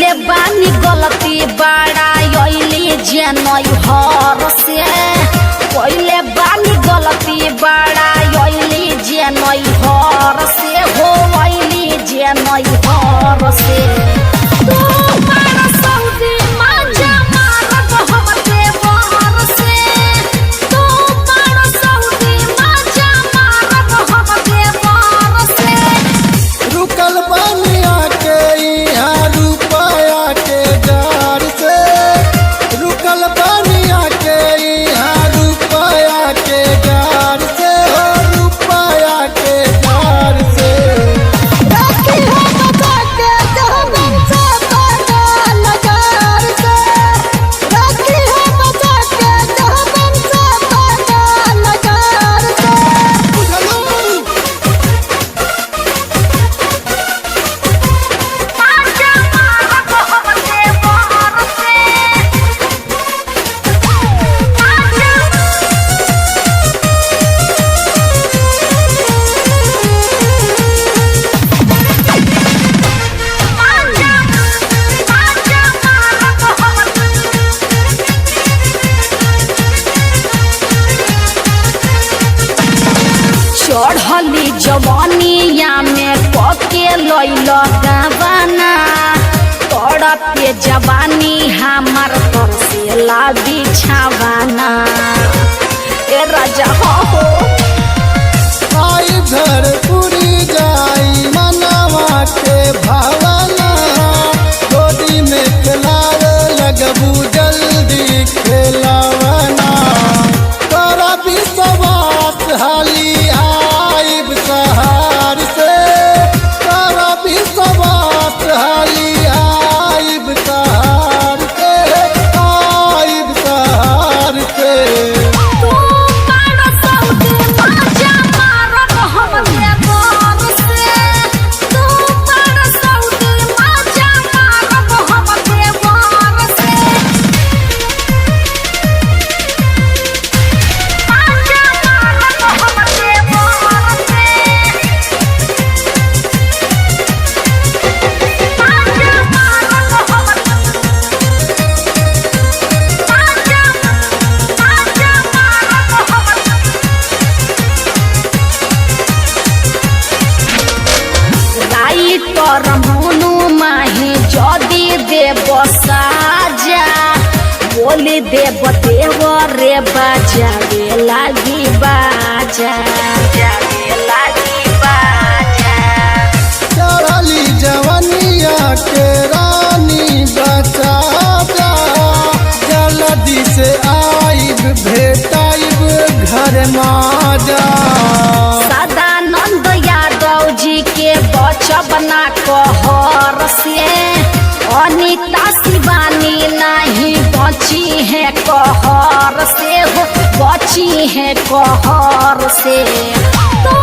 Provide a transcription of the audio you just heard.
कोइले बानी गलती बड़ा योइली जनई हर से कोइले बानी गलती बड़ा योइली जनई हर से हो वैली जनई हर से तू मारा सऊदी मजा मारत हम देवर से तू मारा सऊदी मजा मारत हम देवर से रुकल बनिया के यहाँ रुपया के जार से रुकल बनिया के यहाँ रुपया के जार से हो रुपया के जार से राखी हो बचा के जहबन से पागा नजार से राखी हो बचा के जहबन से पागा नजार से बुझलू मजा मारत हम देवर से चढ़ली जवानिया में पके लैल गावाना तड़पे जवानी हमार तर से लादी छावाना ए राजा हो आई घर पूरी जाई मनवा के भावना गोदी में खिलावे लगबू जल्दी खिलावना तोरा विश्वास हाली आइब सहार से तोरा विश्वास हाली आइब सहार से आइब सहार से तू मारो सऊदी मजा मारत हम देवर से तू मारो सऊदी मजा मारत हम देवर से मजा मारत हम देवर से मजा मारत हम राइटर मोनू माही जदि देव साजा बोली देव देव रे बाजावे लागी बाजा जावे लागी बाजा चढ़ली जवनिया के रानी बचा जा जल्दी से आइब भेटाइब घर माजा सदानंद यादव जी के बचबना कहर से अनिता शिवानी नहीं बची है कहर से हो बची है कहर से तो